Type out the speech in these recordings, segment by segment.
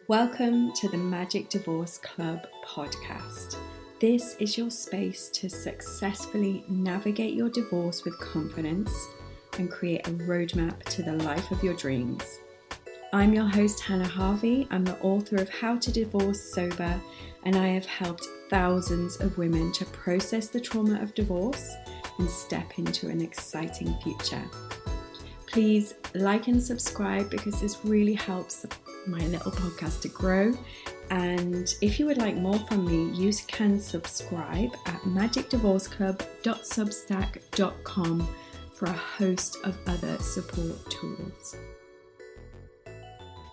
Welcome to the Magic Divorce Club podcast. This is your space to successfully navigate your divorce with confidence and create a roadmap to the life of your dreams. I'm your host, Hannah Harvey. I'm the author of How to Divorce Sober, and I have helped thousands of women to process the trauma of divorce and step into an exciting future. Please like and subscribe because this really helps my little podcast to grow. And if you would like more from me, you can subscribe at magicdivorceclub.substack.com for a host of other support tools.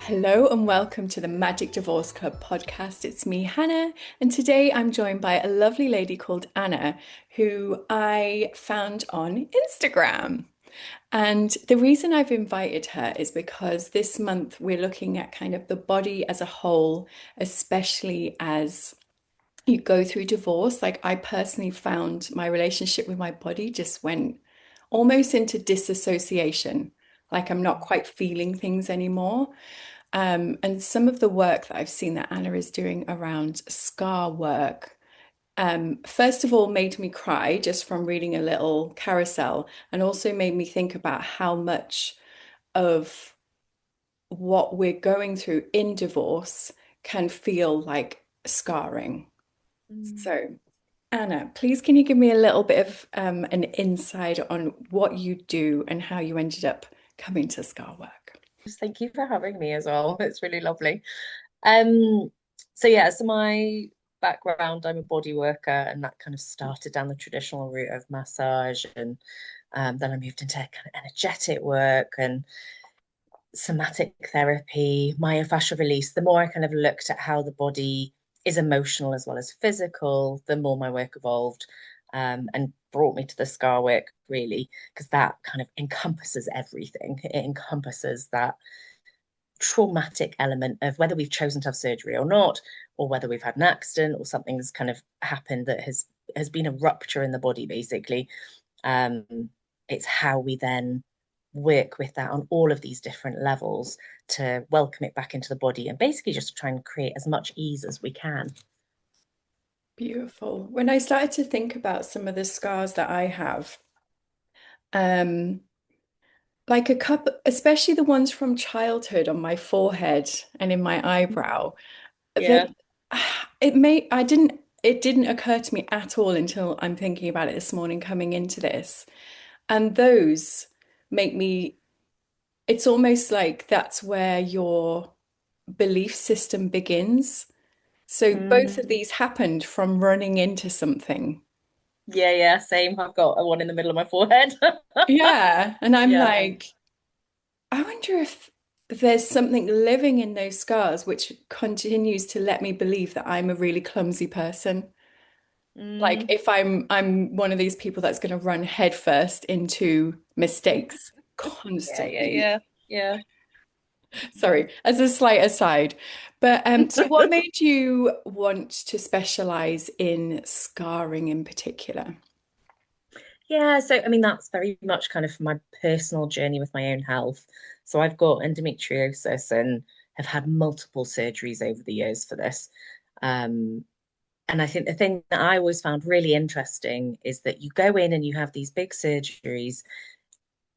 Hello and welcome to the Magic Divorce Club podcast. It's me, Hannah, and today I'm joined by a lovely lady called Anna, who I found on Instagram. And the reason I've invited her is because this month we're looking at kind of the body as a whole, especially as you go through divorce. Like, I personally found my relationship with my body just went almost into disassociation. Like, I'm not quite feeling things anymore. And some of the work that I've seen that Anna is doing around scar work, first of all, made me cry just from reading a little carousel, and also made me think about how much of what we're going through in divorce can feel like scarring. So, Anna, please, can you give me a little bit of an insight on what you do and how you ended up coming to scar work? Thank you for having me as well. It's really lovely. So my background, I'm a body worker, and that kind of started down the traditional route of massage, and then I moved into kind of energetic work and somatic therapy, myofascial release. The more I kind of looked at how the body is emotional as well as physical, the more my work evolved, and brought me to the scar work, really, because that kind of encompasses everything. It encompasses that traumatic element of whether we've chosen to have surgery or not, or whether we've had an accident or something's kind of happened that has been a rupture in the body, basically. It's how we then work with that on all of these different levels to welcome it back into the body and basically just try and create as much ease as we can. Beautiful. When I started to think about some of the scars that I have, like a couple, especially the ones from childhood on my forehead and in my eyebrow, Yeah. it didn't occur to me at all until I'm thinking about it this morning coming into this. And those make me, it's almost like that's where your belief system begins. So both of these happened from running into something. Yeah, same. I've got a one in the middle of my forehead. Yeah. And I'm Yeah. like, I wonder if there's something living in those scars which continues to let me believe that I'm a really clumsy person. Like, Mm. if I'm one of these people that's going to run headfirst into mistakes Yeah, constantly. yeah, yeah. Sorry, as a slight aside. But so what made you want to specialize in scarring in particular? Yeah, so I mean that's very much kind of my personal journey with my own health. So I've got endometriosis and have had multiple surgeries over the years for this. Um, and I think the thing that I always found really interesting is that you go in and you have these big surgeries,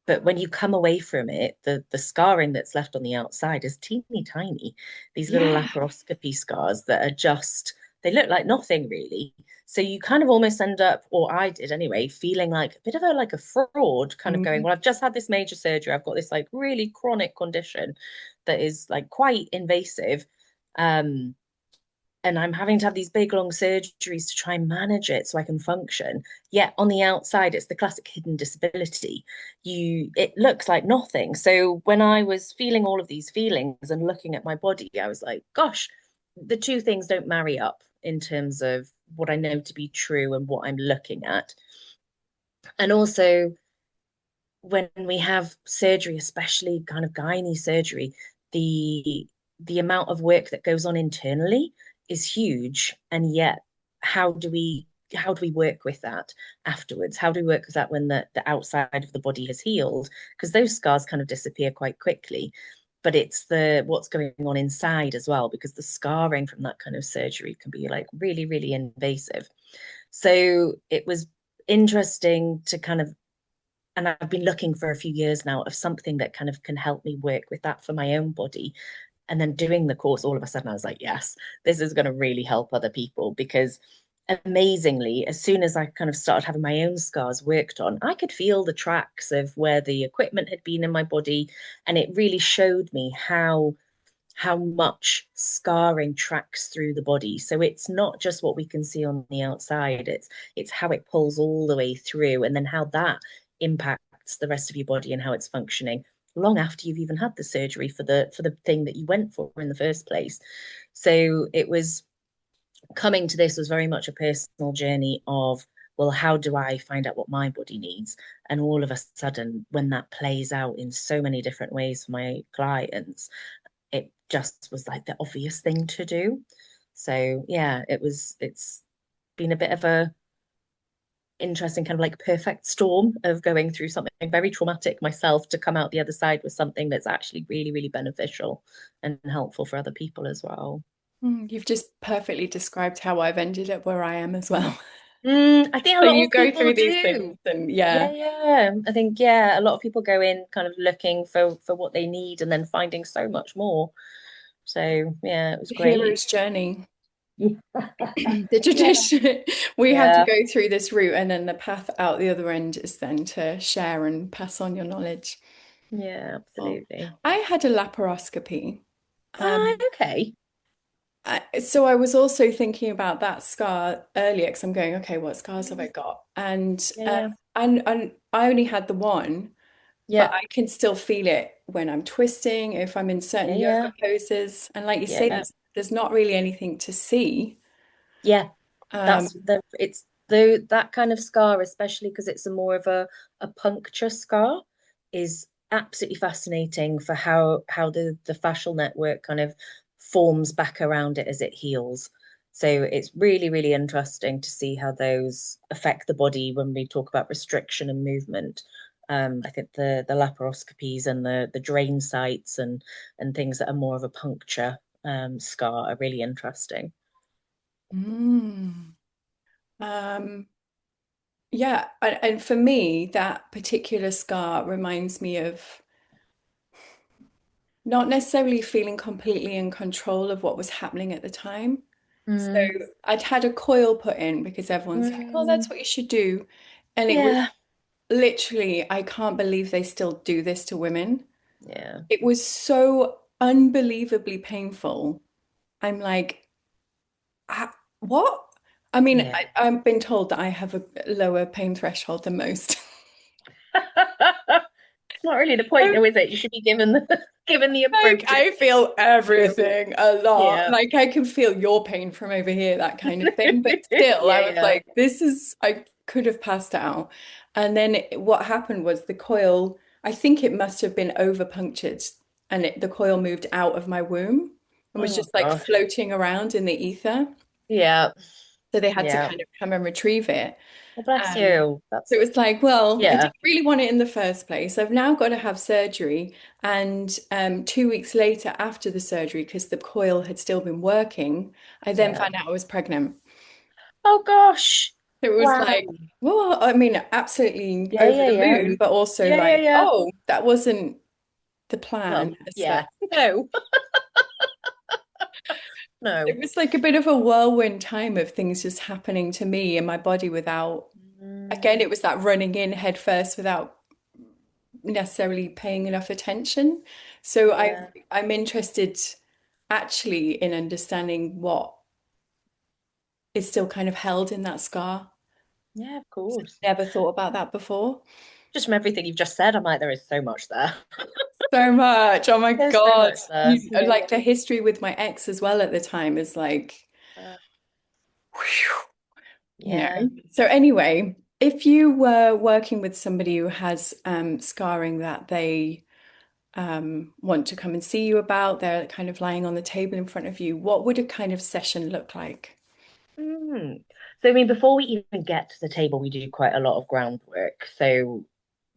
but when you come away from it, the scarring that's left on the outside is teeny tiny. These little Yeah. laparoscopy scars that are just, they look like nothing really. So you kind of almost end up, or I did anyway, feeling like a bit of a fraud, kind of going, Mhm. well, I've just had this major surgery. I've got this like really chronic condition that is like quite invasive. Um, and I'm having to have these big long surgeries to try and manage it so I can function. Yet on the outside, it's the classic hidden disability. It looks like nothing. So when I was feeling all of these feelings and looking at my body, I was like, gosh, the two things don't marry up in terms of what I know to be true and what I'm looking at. And also when we have surgery, especially kind of gynae surgery, the the amount of work that goes on internally is huge. And yet, how do we work with that afterwards? How do we work with that when the outside of the body has healed? Because those scars kind of disappear quite quickly. but it's the what's going on inside as well, because the scarring from that kind of surgery can be like really, really invasive. So it was interesting to kind of, and I've been looking for a few years now of something that kind of can help me work with that for my own body. And then doing the course, all of a sudden I was like, yes, this is going to really help other people, because amazingly, as soon as I kind of started having my own scars worked on, I could feel the tracks of where the equipment had been in my body. And it really showed me how much scarring tracks through the body. So it's not just what we can see on the outside, it's how it pulls all the way through, and then how that impacts the rest of your body and how it's functioning long after you've even had the surgery for the thing that you went for in the first place. So it was, coming to this was very much a personal journey of, well, how do I find out what my body needs? And all of a sudden, when that plays out in so many different ways for my clients, it just was like the obvious thing to do. So yeah, it's been a bit of a interesting kind of like perfect storm of going through something very traumatic myself to come out the other side with something that's actually really, really beneficial and helpful for other people as well. You've just perfectly described how I've ended up where I am as well. I think a So lot you of go people through these things do. and Yeah, yeah, yeah. I think, yeah, a lot of people go in kind of looking for what they need and then finding so much more. So yeah, it was the great. hero's journey. Yeah. The Yeah. tradition, we have to Yeah. go through this route, and then the path out the other end is then to share and pass on your knowledge. Yeah, Well, absolutely. I had a laparoscopy. Ah, Um, okay. so I was also thinking about that scar earlier because I'm going, okay, what scars have I got? Yeah, yeah. And I only had the one, but Yeah. I can still feel it when I'm twisting, if I'm in Yeah, certain yoga yeah. poses. And like you say, Yeah. there's not really anything to see. Yeah. Um, That's the it's the that kind of scar, especially because it's a more of a puncture scar, is absolutely fascinating for how the fascial network kind of forms back around it as it heals. So it's really, really interesting to see how those affect the body when we talk about restriction and movement. I think the laparoscopies and the drain sites and things that are more of a puncture scar are really interesting. mm, um, yeah, and for me, that particular scar reminds me of not necessarily feeling completely in control of what was happening at the time. So Mm, I'd had a coil put in because everyone's like, oh, that's mm, what you should do. And it was yeah, literally, I can't believe they still do this to women. yeah. It was so unbelievably painful. I'm like, what? I mean, Yeah. I've been told that I have a lower pain threshold than most. It's not really the point though, is it? You should be given the given the Like appropriate I feel to. everything a lot. Yeah. Like I can feel your pain from over here, that kind of thing. But still, Yeah, I was yeah. like, this is, I could have passed out. And then what happened was the coil, I think it must have been over punctured and the coil moved out of my womb and was Oh just like gosh. floating around in the ether. Yeah. So they had to Yeah. kind of come and retrieve it. Well, bless Um, you. so it That's was like, well, I yeah. didn't really want it in the first place. I've now got to have surgery. And 2 weeks later, after the surgery, because the coil had still been working, I then Yeah. found out I was pregnant. Oh gosh. So it was Wow. like, well, I mean, absolutely Yeah, over yeah, the yeah. moon, but also Yeah, yeah, like, yeah. oh, that wasn't the plan Well, as such. yeah. No. It No. was like a bit of a whirlwind time of things just happening to me and my body without, again, Mm, it was that running in head first without necessarily paying enough attention. So yeah. I'm interested actually in understanding what is still kind of held in that scar. Yeah, of course. Never thought about that before. Just from everything you've just said, I'm like, there is so much there. So much. Oh my There's so God. much there. Yeah, Like the history with my ex as well at the time is like, yeah. whew, you know. Yeah. So anyway, if you were working with somebody who has scarring that they want to come and see you about, they're kind of lying on the table in front of you, what would a kind of session look like? Mm. So, I mean, before we even get to the table, we do quite a lot of groundwork. So,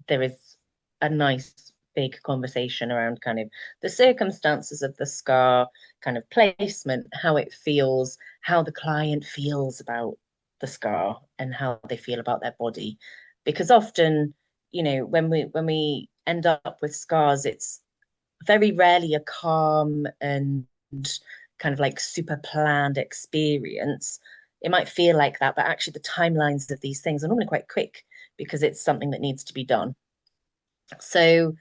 there is a nice big conversation around kind of the circumstances of the scar, kind of placement, how it feels, how the client feels about the scar and how they feel about their body. Because often, when we end up with scars, it's very rarely a calm and kind of like super planned experience. It might feel like that, but actually the timelines of these things are normally quite quick because it's something that needs to be done. So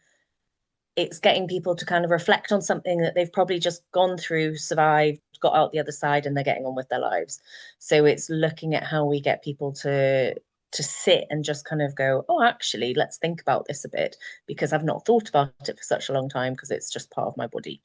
it's getting people to kind of reflect on something that they've probably just gone through, survived, got out the other side, and they're getting on with their lives. So it's looking at how we get people to sit and just kind of go, oh, actually, let's think about this a bit because I've not thought about it for such a long time because it's just part of my body.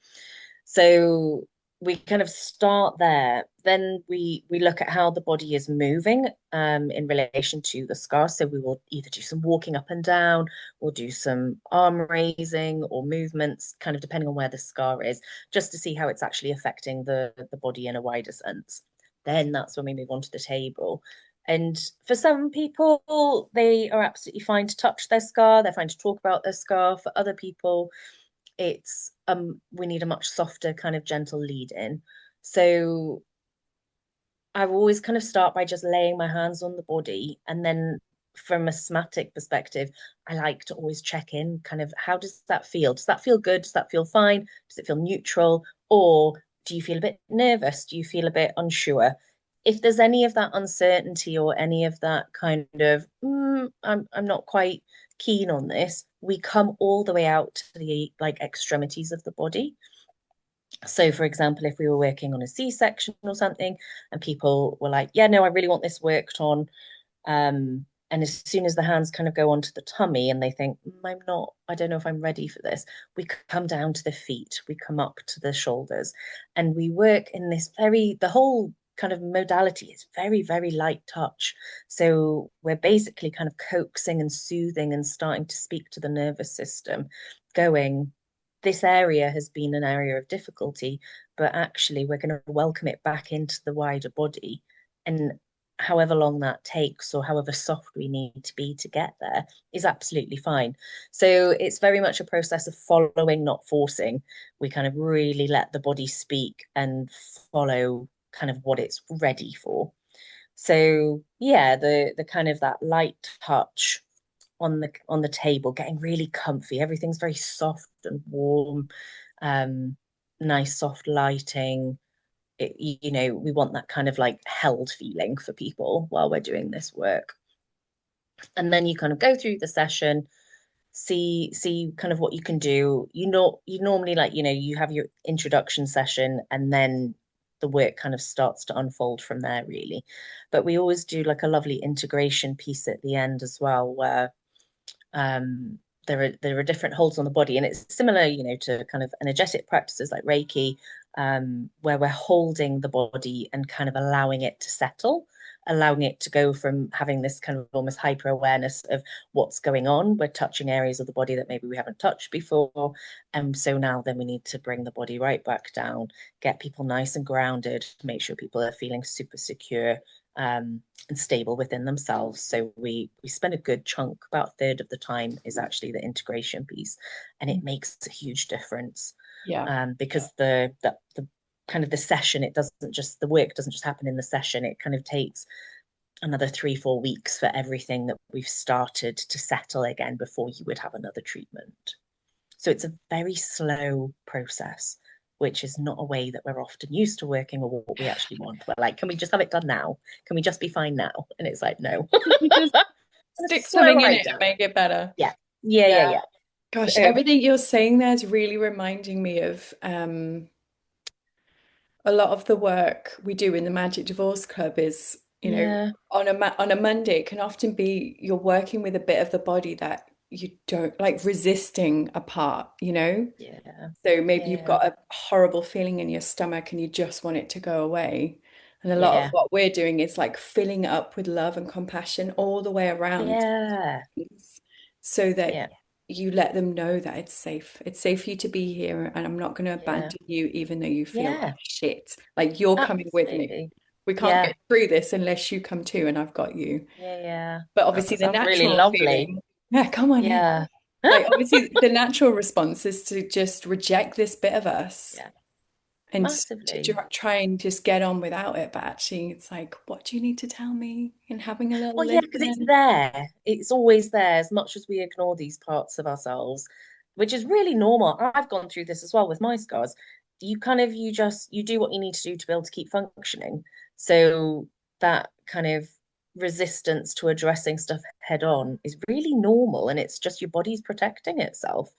So we kind of start there. Then we look at how the body is moving in relation to the scar. So we will either do some walking up and down, or do some arm raising or movements, kind of depending on where the scar is, just to see how it's actually affecting the body in a wider sense. Then that's when we move on to the table. And for some people, they are absolutely fine to touch their scar. They're fine to talk about their scar. For other people, it's we need a much softer kind of gentle lead in. So I always kind of start by just laying my hands on the body, and then from a somatic perspective, I like to always check in kind of how does that feel? Does that feel good? Does that feel fine? Does it feel neutral? Or do you feel a bit nervous? Do you feel a bit unsure? If there's any of that uncertainty or any of that kind of I'm not quite keen on this, we come all the way out to the like extremities of the body. So, for example, if we were working on a C-section or something, and people were like, "Yeah, no, I really want this worked on," and as soon as the hands kind of go onto the tummy, and they think, "I'm not, I don't know if I'm ready for this," we come down to the feet, we come up to the shoulders, and we work in this the whole kind of modality is very, very light touch. So we're basically kind of coaxing and soothing and starting to speak to the nervous system, going, this area has been an area of difficulty, but actually we're going to welcome it back into the wider body. And however long that takes, or however soft we need to be to get there, is absolutely fine. So it's very much a process of following, not forcing. We kind of really let the body speak and follow kind of what it's ready for. So yeah, the kind of that light touch on the table, getting really comfy. Everything's very soft and warm, um, nice soft lighting. We want that kind of like held feeling for people while we're doing this work. And then you kind of go through the session, see kind of what you can do. You normally like, you have your introduction session, and then the work kind of starts to unfold from there, really. But we always do like a lovely integration piece at the end as well, where um, there are different holds on the body, and it's similar, to kind of energetic practices like Reiki, where we're holding the body and kind of allowing it to settle, allowing it to go from having this kind of almost hyper awareness of what's going on. We're touching areas of the body that maybe we haven't touched before, and so now then we need to bring the body right back down, get people nice and grounded, make sure people are feeling super secure, and stable within themselves. So we spend a good chunk, about a third of the time is actually the integration piece, and it makes a huge difference. Yeah. Because the kind of the session, the work doesn't just happen in the session. It kind of takes another 3-4 weeks for everything that we've started to settle again before you would have another treatment. So it's a very slow process, which is not a way that we're often used to working or what we actually want. We're like, can we just have it done now? Can we just be fine now? And it's like, no. You just stick Slow something in right it and down. make it better. Yeah. Yeah, yeah, Yeah. yeah. Gosh, So, everything you're saying there is really reminding me of a lot of the work we do in the Magic Divorce Club is, yeah, on a Monday, it can often be you're working with a bit of the body that you don't like resisting a part. yeah, So maybe you've yeah, got a horrible feeling in your stomach and you just want it to go away. And a lot of yeah, what we're doing is like filling it up with love and compassion all the way around yeah, things so that yeah, you let them know that it's safe. It's safe for you to be here and I'm not going to yeah, abandon you even though you feel like yeah, shit. Like you're coming with me. absolutely. We can't Yeah, get through this unless you come too and I've got you. yeah, yeah. But Oh, obviously that the sounds really natural lovely. feeling, yeah, come on in. Yeah. Like, obviously, the natural response is to just reject this bit of us Yeah, and to massively. try and just get on without it. But actually, it's like, what do you need to tell me? And having a little Well, yeah, because it's listen. there. It's always there, as much as we ignore these parts of ourselves, which is really normal. I've gone through this as well with my scars. You do what you need to do to be able to keep functioning. So that kind of resistance to addressing stuff head on is really normal, and it's just your body's protecting itself.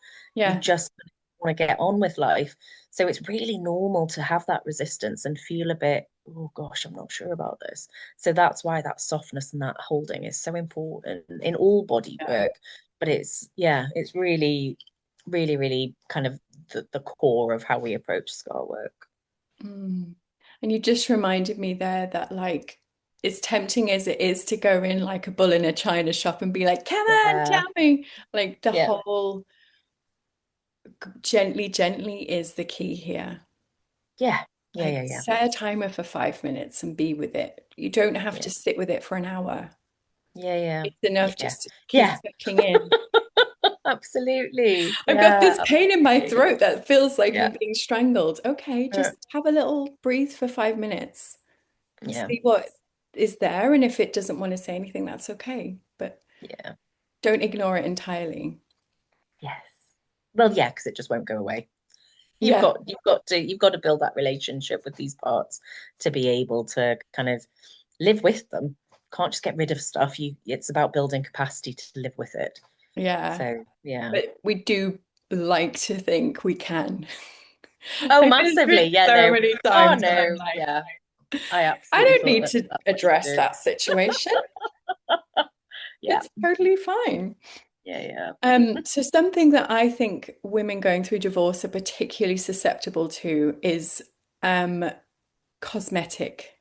You Yeah. just want to get on with life. So it's really normal to have that resistance and feel a bit, oh gosh, I'm not sure about this. So that's why that softness and that holding is so important in all body Yeah. work. But yeah, it's really, really, really kind of the core of how we approach scar work. Mm. And you just reminded me there that, like, as tempting as it is to go in like a bull in a china shop and be like, come on, Yeah, tell me. Like, the yeah, whole gently, gently is the key here. yeah, yeah, Like, yeah, yeah, set a timer for 5 minutes and be with it. You don't have yeah, to sit with it for an hour. yeah, It's enough yeah, just to keep yeah, checking in. yeah. Absolutely. I've got Yeah, this pain in my absolutely. throat that feels like I'm Yeah, being strangled. Okay, uh, just have a little breathe for 5 minutes. yeah, See what is there. And if it doesn't want to say anything, that's okay. But yeah, don't ignore it entirely. yes. Well, yeah, because it just won't go away. Yeah, You've got to build that relationship with these parts to be able to kind of live with them. Can't just get rid of stuff. It's about building capacity to live with it. yeah. So yeah. But we do like to think we can. Oh, I've been through massively. Yeah, so no. many Oh times and I'm no. like, Yeah. I I absolutely don't thought need that to that's what you address did. that situation. Yeah. It's totally fine. Yeah, So something that I think women going through divorce are particularly susceptible to is um, cosmetic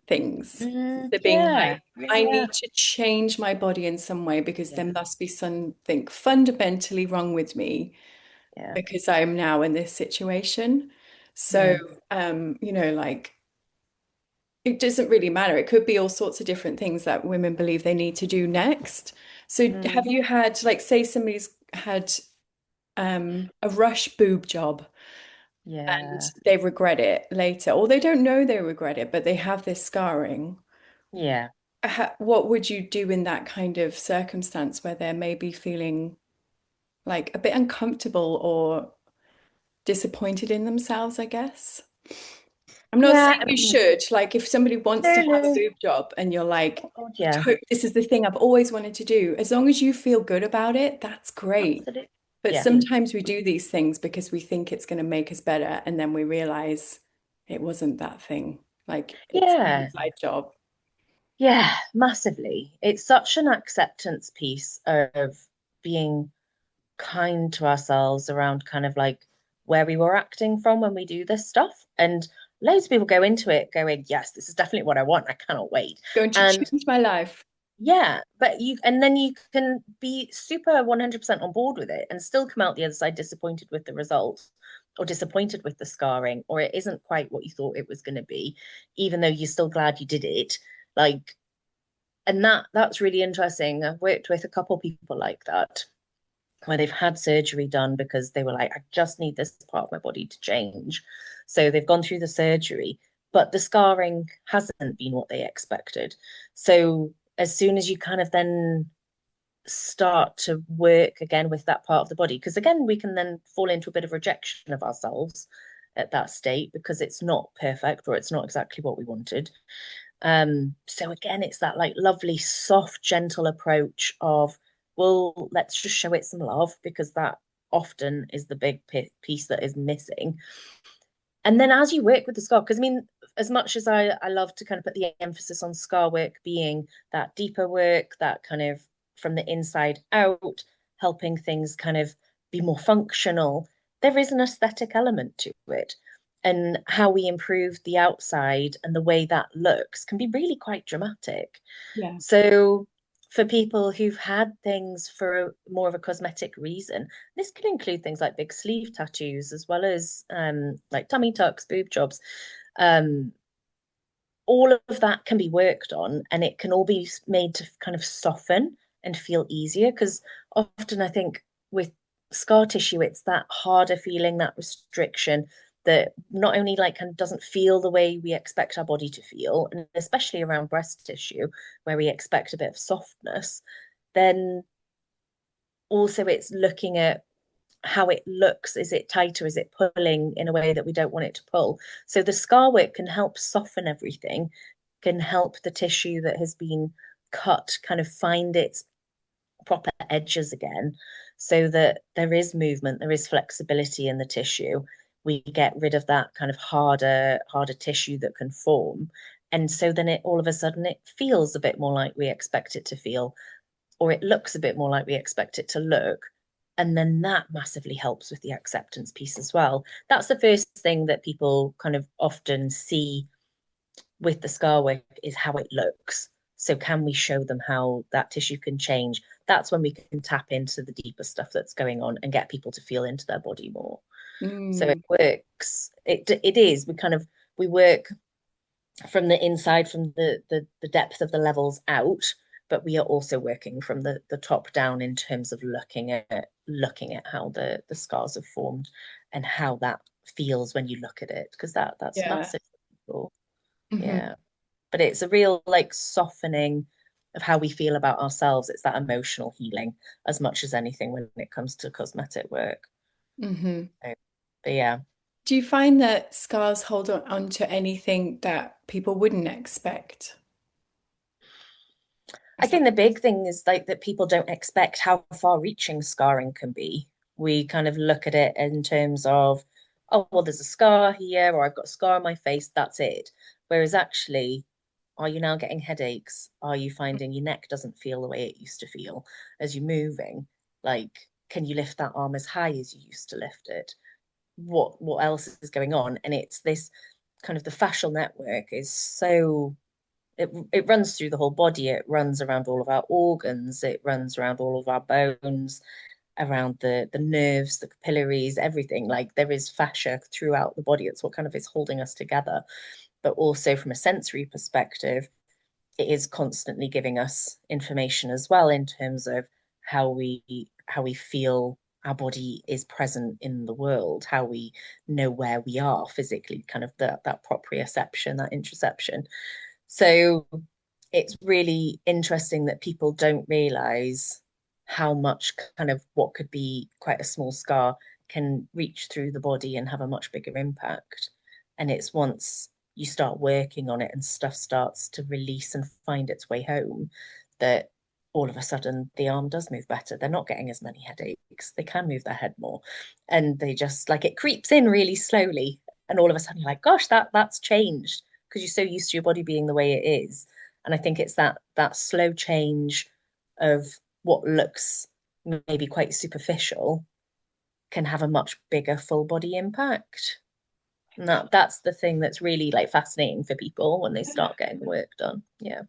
things. So being yeah. like, I Yeah. need to change my body in some way because there Yeah. must be something fundamentally wrong with me Yeah. because I am now in this situation. So, Mm. like it doesn't really matter. It could be all sorts of different things that women believe they need to do next. So have Mm. you had, like, say somebody's had a rush boob job and Yeah. they regret it later, or they don't know they regret it, but they have this scarring. Yeah. What would you do in that kind of circumstance where they're maybe feeling like a bit uncomfortable or disappointed in themselves, I guess? I'm not Yeah. saying you should. Like, if somebody wants to No, have a no. boob job and you're like, Oh God, yeah. This is the thing I've always wanted to do," as long as you feel good about it, that's great. Absolutely. But Yeah. sometimes we do these things because we think it's going to make us better, and then we realize it wasn't that thing. Like, it's an Yeah. inside job. Yeah, massively. It's such an acceptance piece of being kind to ourselves around kind of like where we were acting from when we do this stuff. And loads of people go into it going, yes, this is definitely what I want. I cannot wait. Going to And change my life. yeah, and then you can be super 100% on board with it and still come out the other side disappointed with the result or disappointed with the scarring, or it isn't quite what you thought it was going to be, even though you're still glad you did it. Like, and that's really interesting. I've worked with a couple people like that where they've had surgery done because they were like, I just need this part of my body to change. So they've gone through the surgery, but the scarring hasn't been what they expected. So as soon as you kind of then start to work again with that part of the body, because again, we can then fall into a bit of rejection of ourselves at that state because it's not perfect or it's not exactly what we wanted. So again, it's that like lovely, soft, gentle approach of, well, let's just show it some love because that often is the big piece that is missing. And then as you work with the scar, because I mean, as much as I love to kind of put the emphasis on scar work being that deeper work, that kind of from the inside out, helping things kind of be more functional, there is an aesthetic element to it. And how we improve the outside and the way that looks can be really quite dramatic. Yeah. So for people who've had things for more of a cosmetic reason, this can include things like big sleeve tattoos as well as like tummy tucks, boob jobs. Um, all of that can be worked on and it can all be made to kind of soften and feel easier because often I think with scar tissue, it's that harder feeling, that restriction that not only like kind of doesn't feel the way we expect our body to feel, and especially around breast tissue, where we expect a bit of softness, then also it's looking at how it looks. Is it tighter? Is it pulling in a way that we don't want it to pull? So the scar work can help soften everything, can help the tissue that has been cut kind of find its proper edges again, so that there is movement, there is flexibility in the tissue. We get rid of that kind of harder tissue that can form. And so then it all of a sudden it feels a bit more like we expect it to feel, or it looks a bit more like we expect it to look. And then that massively helps with the acceptance piece as well. That's the first thing that people kind of often see with the scar work, is how it looks. So can we show them how that tissue can change? That's when we can tap into the deeper stuff that's going on and get people to feel into their body more. So it Mm. works. It is. We work from the inside, from the depth of the levels out, but we are also working from the top down in terms of looking at how the scars have formed and how that feels when you look at it, because that's Yeah. massive for people. Hmm. Yeah. But it's a real like softening of how we feel about ourselves. It's that emotional healing as much as anything when it comes to cosmetic work. Hmm. So, but yeah, Do you find that scars hold on to anything that people wouldn't expect? I Is that think the big thing is like that people don't expect how far-reaching scarring can be. We kind of look at it in terms of, oh, well, there's a scar here, or I've got a scar on my face, that's it. Whereas actually, are you now getting headaches? Are you finding your neck doesn't feel the way it used to feel as you're moving? Like, can you lift that arm as high as you used to lift it? What else is going on? And it's this kind of the fascial network is so it runs through the whole body. It runs around all of our organs. It runs around all of our bones, around the nerves, the capillaries, everything. Like there is fascia throughout the body. It's what kind of is holding us together. But also from a sensory perspective, it is constantly giving us information as well in terms of how we feel our body is present in the world, how we know where we are physically, kind of that proprioception, that interoception. So it's really interesting that people don't realize how much kind of what could be quite a small scar can reach through the body and have a much bigger impact. And it's once you start working on it and stuff starts to release and find its way home that all of a sudden the arm does move better. They're not getting as many headaches. They can move their head more. And they just like it creeps in really slowly. And all of a sudden you're like, gosh, that's changed because you're so used to your body being the way it is. And I think it's that slow change of what looks maybe quite superficial can have a much bigger full body impact. And that's the thing that's really like fascinating for people when they start getting the work done. Yeah.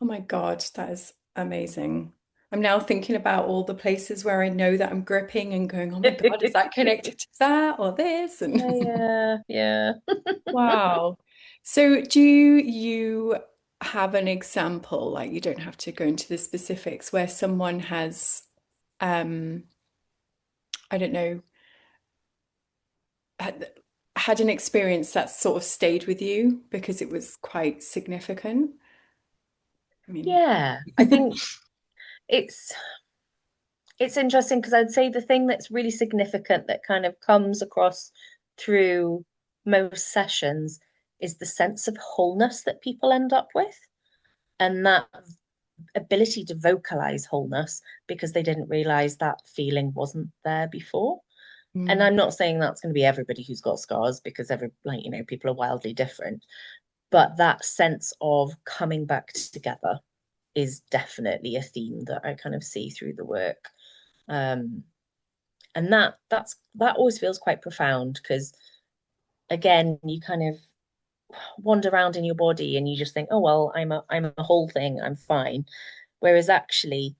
Oh my God, that is amazing. I'm now thinking about all the places where I know that I'm gripping and going, oh my God, is that connected to that or this? Yeah, And yeah, yeah. wow. So do you have an example, like you don't have to go into the specifics, where someone has, um, I don't know, had, had an experience that sort of stayed with you because it was quite significant? I mean, Yeah, I think it's it's interesting because I'd say the thing that's really significant that kind of comes across through most sessions is the sense of wholeness that people end up with, and that ability to vocalize wholeness because they didn't realize that feeling wasn't there before. And mm, I'm not saying that's going to be everybody who's got scars because people are wildly different, but that sense of coming back together is definitely a theme that I kind of see through the work. Um, and that always feels quite profound because again, you kind of wander around in your body and you just think, oh well, I'm a whole thing, I'm fine. Whereas actually,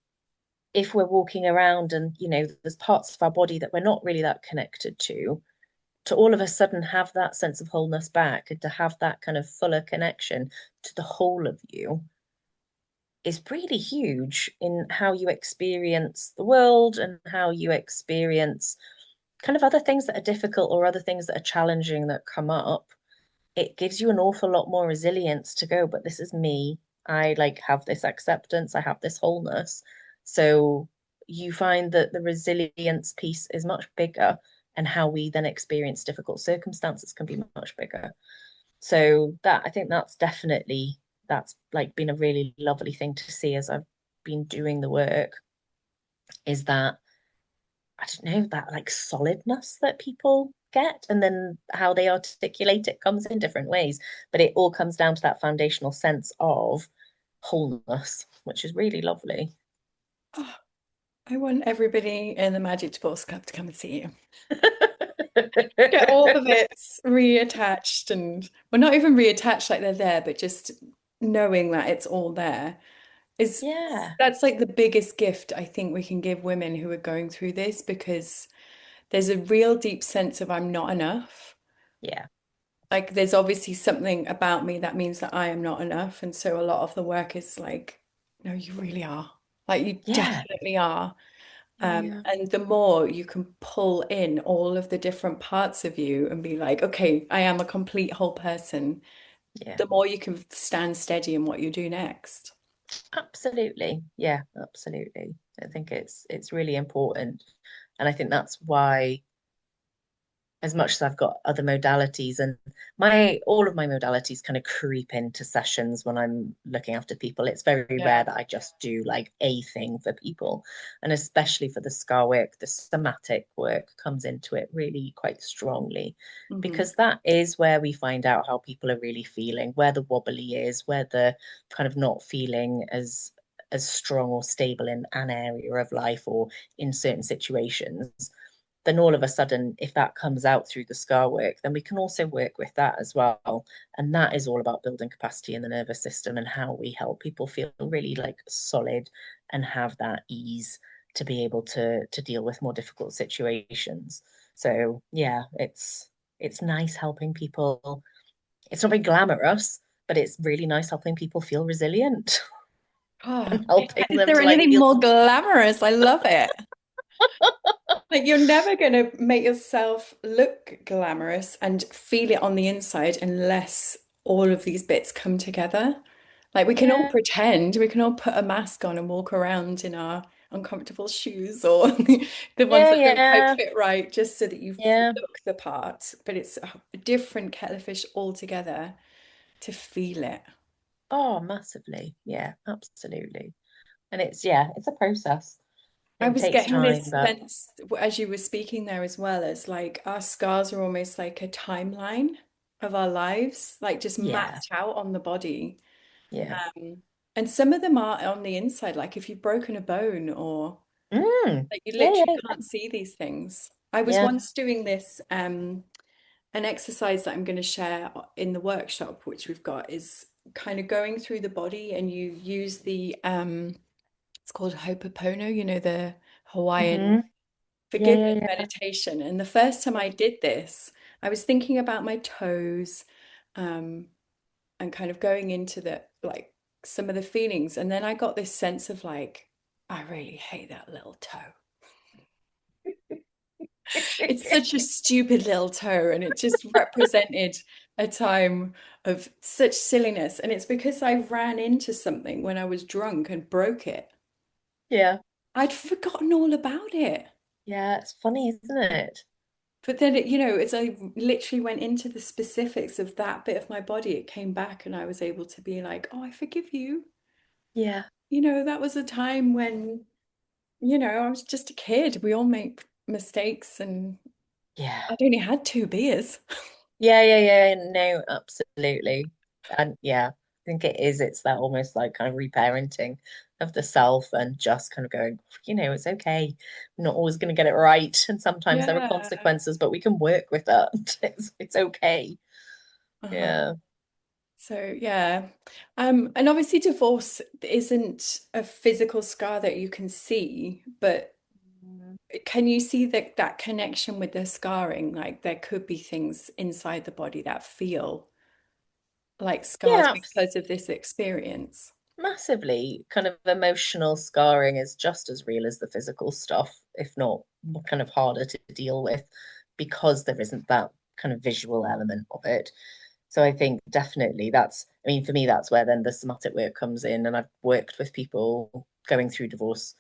if we're walking around and there's parts of our body that we're not really that connected to all of a sudden have that sense of wholeness back and to have that kind of fuller connection to the whole of you, is really huge in how you experience the world and how you experience kind of other things that are difficult or other things that are challenging that come up. It gives you an awful lot more resilience to go, but this is me. I like have this acceptance, I have this wholeness. So you find that the resilience piece is much bigger, and how we then experience difficult circumstances can be much bigger. So that I think that's like been a really lovely thing to see as I've been doing the work, is that I don't know, that like solidness that people get, and then how they articulate it comes in different ways. But it all comes down to that foundational sense of wholeness, which is really lovely. Oh, I want everybody in the Magic Divorce Club to come and see you. Get all the bits reattached and, well, not even reattached like they're there, but just knowing that it's all there is Yeah, that's like the biggest gift I think we can give women who are going through this because there's a real deep sense of I'm not enough. yeah, Like there's obviously something about me that means that I am not enough. And so a lot of the work is like, no, you really are. Like you yeah, definitely are. yeah, yeah, And the more you can pull in all of the different parts of you and be like, okay, I am a complete whole person, yeah. the more you can stand steady in what you do next. Absolutely. Yeah, absolutely. I think it's really important. And I think that's why, as much as I've got other modalities, and my all of my modalities kind of creep into sessions when I'm looking after people. It's very rare Yeah. that I just do like a thing for people. And especially for the scar work, the somatic work comes into it really quite strongly, Hmm. because that is where we find out how people are really feeling, where the wobbly is, where the kind of not feeling as strong or stable in an area of life or in certain situations. Then all of a sudden, if that comes out through the scar work, then we can also work with that as well. And that is all about building capacity in the nervous system and how we help people feel really like solid and have that ease to be able to deal with more difficult situations. So yeah, it's nice helping people. It's not very glamorous, but it's really nice helping people feel resilient Oh, and helping is them there to like anything feel. more glamorous? I love it. Like you're never going to make yourself look glamorous and feel it on the inside unless all of these bits come together. Like we can all Yeah, pretend, we can all put a mask on and walk around in our uncomfortable shoes or the ones yeah, that don't quite yeah, fit right, just so that you yeah. look the part. But it's a different kettle of fish altogether to feel it. Oh, massively. Yeah, absolutely. And it's a process. I It was takes getting time, this but sense as you were speaking there as well as like our scars are almost like a timeline of our lives, like just yeah, mapped out on the body. yeah. And some of them are on the inside, like if you've broken a bone or like you Yeah, literally yeah, can't see these things. I was yeah. once doing this, an exercise that I'm going to share in the workshop, which we've got, is kind of going through the body and you use the it's called Hopopono, you know, the Hawaiian Hmm. Yeah, forgiveness yeah, yeah. meditation. And the first time I did this, I was thinking about my toes, um, and kind of going into the like some of the feelings. And then I got this sense of like, I really hate that little toe. It's such a stupid little toe, and it just represented a time of such silliness. And it's because I ran into something when I was drunk and broke it. Yeah. I'd forgotten all about it. Yeah, it's funny, isn't it? But then it, you know, as I literally went into the specifics of that bit of my body, it came back and I was able to be like, oh, I forgive you. Yeah. You know, that was a time when, you know, I was just a kid. We all make mistakes and Yeah. I'd only had 2 beers. Yeah, yeah, yeah. No, absolutely. And yeah, I think it is. It's that almost like kind of reparenting of the self and just kind of going, it's okay. I'm not always going to get it right. And sometimes there are Yeah. consequences, but we can work with that. It's okay. Uh-huh. Yeah. So yeah. And obviously divorce isn't a physical scar that you can see, but can you see that connection with the scarring? Like there could be things inside the body that feel like scars Yeah, because of this experience. Massively. Kind of emotional scarring is just as real as the physical stuff, if not kind of harder to deal with because there isn't that kind of visual element of it. So I think definitely I mean, for me, that's where then the somatic work comes in. And I've worked with people going through divorce.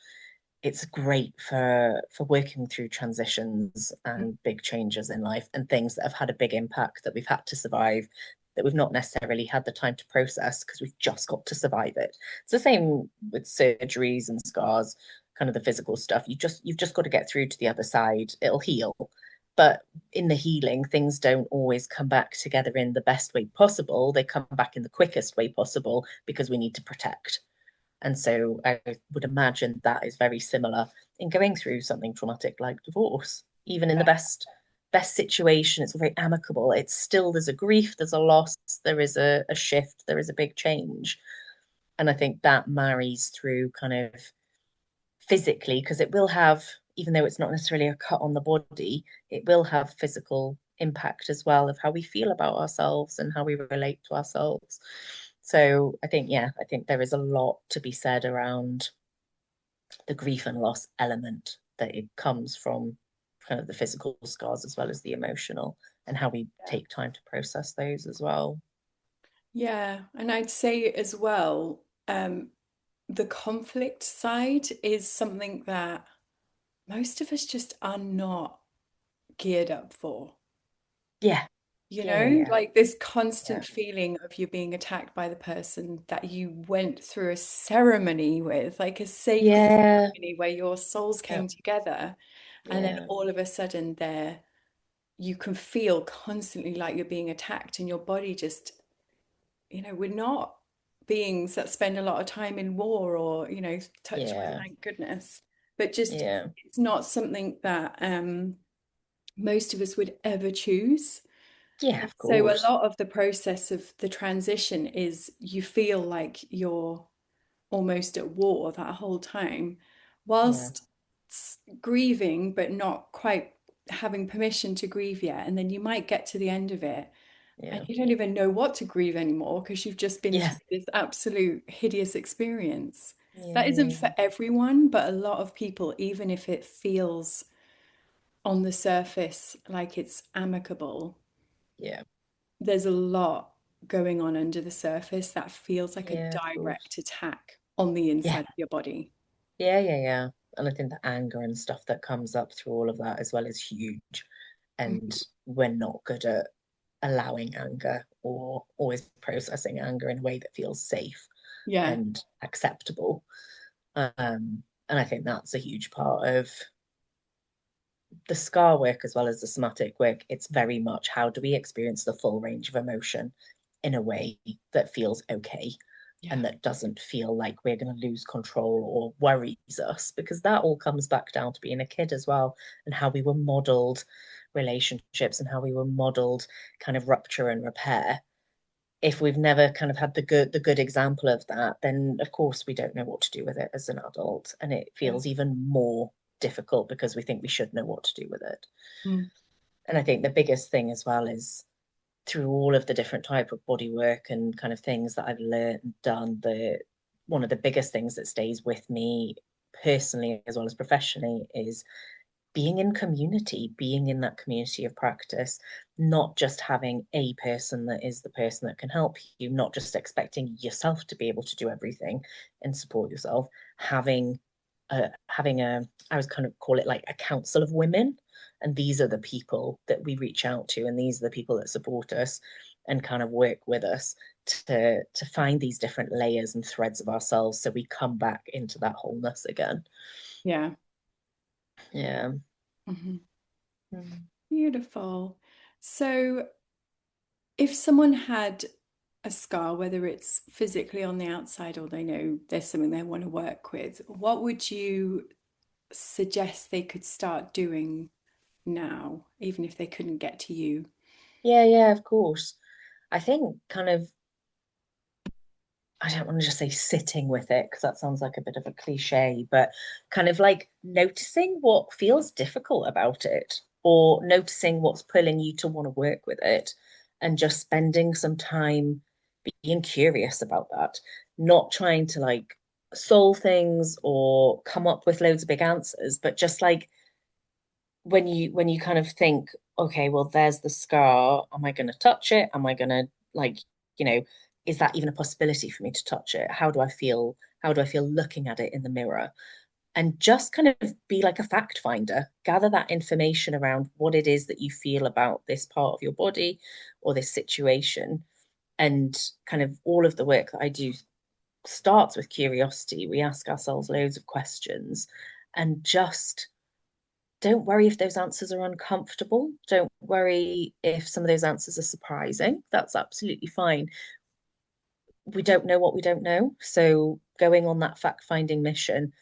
It's great for working through transitions and big changes in life and things that have had a big impact that we've had to survive, that we've not necessarily had the time to process because we've just got to survive it. It's the same with surgeries and scars, kind of the physical stuff. You've just got to get through to the other side. It'll heal. But in the healing, things don't always come back together in the best way possible. They come back in the quickest way possible because we need to protect. And so I would imagine that is very similar in going through something traumatic like divorce. Even in the best situation, it's very amicable. It's still there's a grief, there's a loss, there is a shift, there is a big change. And I think that marries through kind of physically, because it will have, even though it's not necessarily a cut on the body, it will have physical impact as well of how we feel about ourselves and how we relate to ourselves. So I think, yeah, I think there is a lot to be said around the grief and loss element that it comes from kind of the physical scars as well as the emotional and how we take time to process those as well. Yeah, and I'd say as well, the conflict side is something that most of us just are not geared up for. Yeah, You yeah, yeah, know, yeah, like this yeah, constant feeling of you being attacked by the person that you went through a ceremony with, like a sacred yeah, ceremony where your souls yeah, came together, and then yeah, all of a sudden there you can feel constantly like you're being attacked, and your body just, we're not beings that spend a lot of time in war or, touch wood, yeah, thank goodness. But just yeah, it's not something that most of us would ever choose. yeah, And of so a course. lot of the process of the transition is you feel like you're almost at war that whole time, Yeah, whilst grieving, but not quite having permission to grieve yet. And then you might get to the end of it and yeah, you don't even know what to grieve anymore because you've just been yeah, through this absolute hideous experience. That isn't yeah, for everyone, but a lot of people, even if it feels on the surface like it's amicable, yeah, there's a lot going on under the surface that feels like a yeah, of course. direct attack on the Yeah, inside of your body. yeah, yeah, yeah. And I think the anger and stuff that comes up through all of that as well is huge. And Mhm. we're not good at allowing anger or always processing anger in a way that feels safe Yeah, and acceptable. And I think that's a huge part of the scar work as well as the somatic work. It's very much how do we experience the full range of emotion in a way that feels okay yeah, and that doesn't feel like we're going to lose control or worries us, because that all comes back down to being a kid as well and how we were modeled relationships and how we were modeled kind of rupture and repair. If we've never kind of had the good example of that, then of course we don't know what to do with it as an adult, and it yeah. feels even more difficult because we think we should know what to do with it. Mm. And I think the biggest thing as well is through all of the different type of body work and kind of things that I've learned and done, the one of the biggest things that stays with me personally as well as professionally is being in community, being in that community of practice, not just having a person that is the person that can help you, not just expecting yourself to be able to do everything and support yourself, having a I was kind of call it like a council of women. And these are the people that we reach out to, and these are the people that support us and kind of work with us to find these different layers and threads of ourselves so we come back into that wholeness again. Yeah. Yeah. Mhm. Mm. Beautiful. So, if someone had a scar, whether it's physically on the outside or they know there's something they want to work with, what would you suggest they could start doing now, even if they couldn't get to you? Yeah, yeah, of course. I think kind of, I don't want to just say sitting with it because that sounds like a bit of a cliche, but kind of like noticing what feels difficult about it or noticing what's pulling you to want to work with it and just spending some time being curious about that. not trying to like solve things or come up with loads of big answers, but just like when you kind of think, okay, well, there's the scar. Am I going to touch it? Am I going to like, you know, is that even a possibility for me to touch it? How do I feel? How do I feel looking at it in the mirror? And just kind of be like a fact finder, gather that information around what it is that you feel about this part of your body or this situation. And kind of all of the work that I do starts with curiosity. We ask ourselves loads of questions and just don't worry if those answers are uncomfortable. Don't worry if some of those answers are surprising. That's absolutely fine. We don't know what we don't know. So going on that fact-finding mission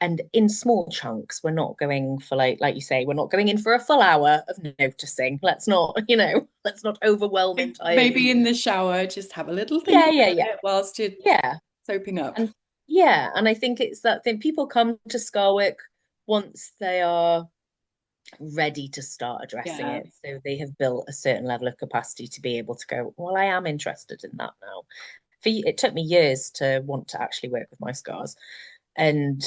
and in small chunks, we're not going for like you say, we're not going in for a full hour of noticing. Let's not, let's not overwhelm Maybe entirely. in the shower, just have a little think Yeah, yeah, about yeah. it whilst you're Yeah. soaping up. And yeah, and I think it's that thing people come to scar work once they are ready to start addressing Yeah. it. So they have built a certain level of capacity to be able to go, well, I am interested in that now. It took me years to want to actually work with my scars and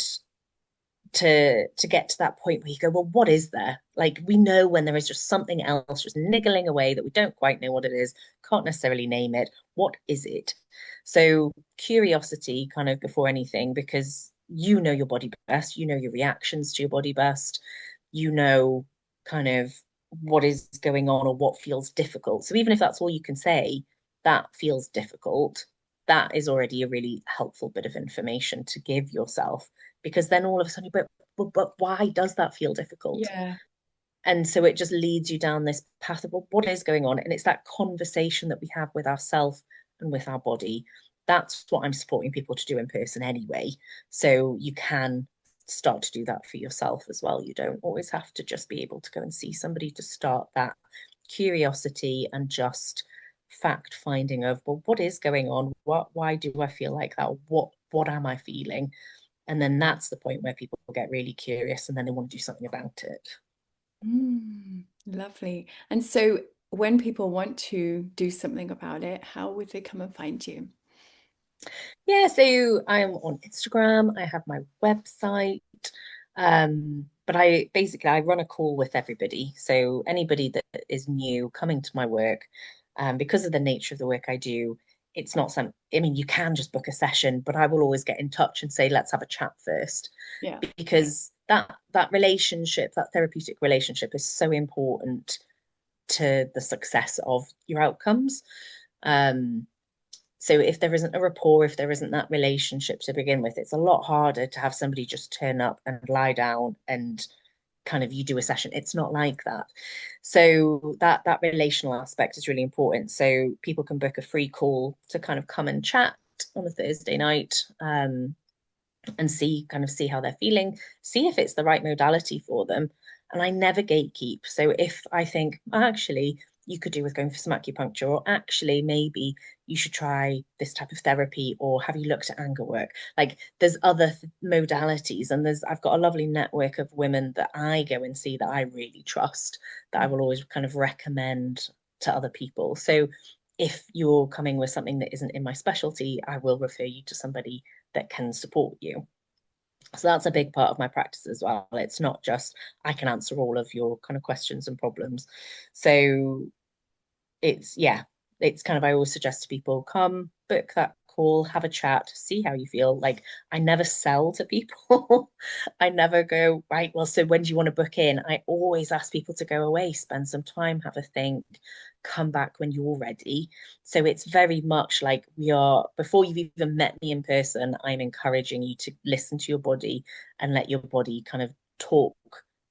to get to that point where you go, well, what is there? Like we know when there is just something else just niggling away that we don't quite know what it is, can't necessarily name it. What is it? So curiosity kind of before anything, because you know your body best, you know your reactions to your body best, you know kind of what is going on or what feels difficult. So even if that's all you can say, that feels difficult, that is already a really helpful bit of information to give yourself because then all of a sudden but why does that feel difficult? Yeah. And so it just leads you down this path of, well, what is going on? And it's that conversation that we have with ourselves and with our body. That's what I'm supporting people to do in person anyway. So you can start to do that for yourself as well. You don't always have to just be able to go and see somebody to start that curiosity and just fact finding of, well, what is going on? Why do I feel like that? What am I feeling? And then that's the point where people get really curious and then they want to do something about it. Lovely. And so when people want to do something about it, how would they come and find you? Yeah, so I'm on Instagram, I have my website. But I run a call with everybody. So anybody that is new coming to my work, because of the nature of the work I do, it's not some, I mean, you can just book a session, but I will always get in touch and say, let's have a chat first. Yeah. Because that relationship, that therapeutic relationship is so important to the success of your outcomes. Um, so if there isn't a rapport, if there isn't that relationship to begin with, it's a lot harder to have somebody just turn up and lie down and kind of you do a session. It's not like that. So that relational aspect is really important. So people can book a free call to kind of come and chat on a Thursday night, and see how they're feeling, see if it's the right modality for them. And I never gatekeep. So if I think actually you could do with going for some acupuncture, or actually maybe you should try this type of therapy, or have you looked at anger work? Like there's other modalities, and I've got a lovely network of women that I go and see that I really trust, that I will always kind of recommend to other people. So if you're coming with something that isn't in my specialty, I will refer you to somebody that can support you. So that's a big part of my practice as well. It's not just I can answer all of your kind of questions and problems. So yeah, it's kind of I always suggest to people come book that call, have a chat, see how you feel. Like I never sell to people. I never go, right, well, so when do you want to book in? I always ask people to go away, spend some time, have a think, come back when you're ready. So it's very much like we are, before you've even met me in person, I'm encouraging you to listen to your body and let your body kind of talk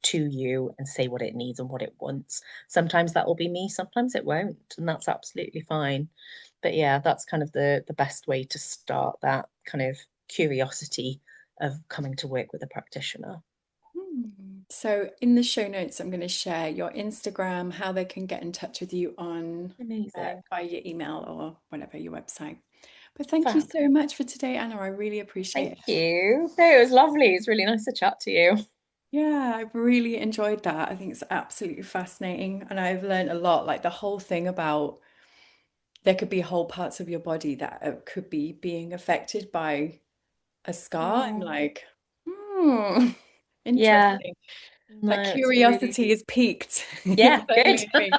to you and say what it needs and what it wants. Sometimes that will be me, sometimes it won't, and that's absolutely fine. But yeah, that's kind of the best way to start that kind of curiosity of coming to work with a practitioner. So in the show notes, I'm going to share your Instagram, how they can get in touch with you on Amazing. via your email or whatever, your website. But thank you Fab. so much for today, Anna. I really appreciate Thank it. you. No, it was lovely. It's really nice to chat to you. Yeah, I've really enjoyed that. I think it's absolutely fascinating. And I've learned a lot, like the whole thing about there could be whole parts of your body that could be being affected by a scar. I'm Oh, like, hmm, yeah. interesting. That No, it's really, curiosity is piqued. yeah, It's good. certainly me.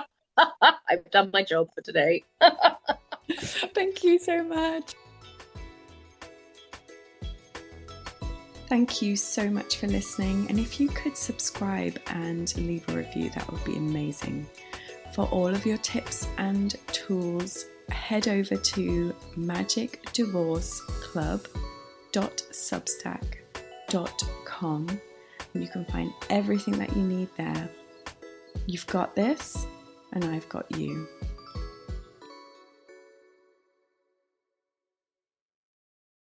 I've done my job for today. Thank you so much. Thank you so much for listening. And if you could subscribe and leave a review, that would be amazing. For all of your tips and tools, head over to magicdivorceclub.substack.com and you can find everything that you need there. You've got this, and I've got you.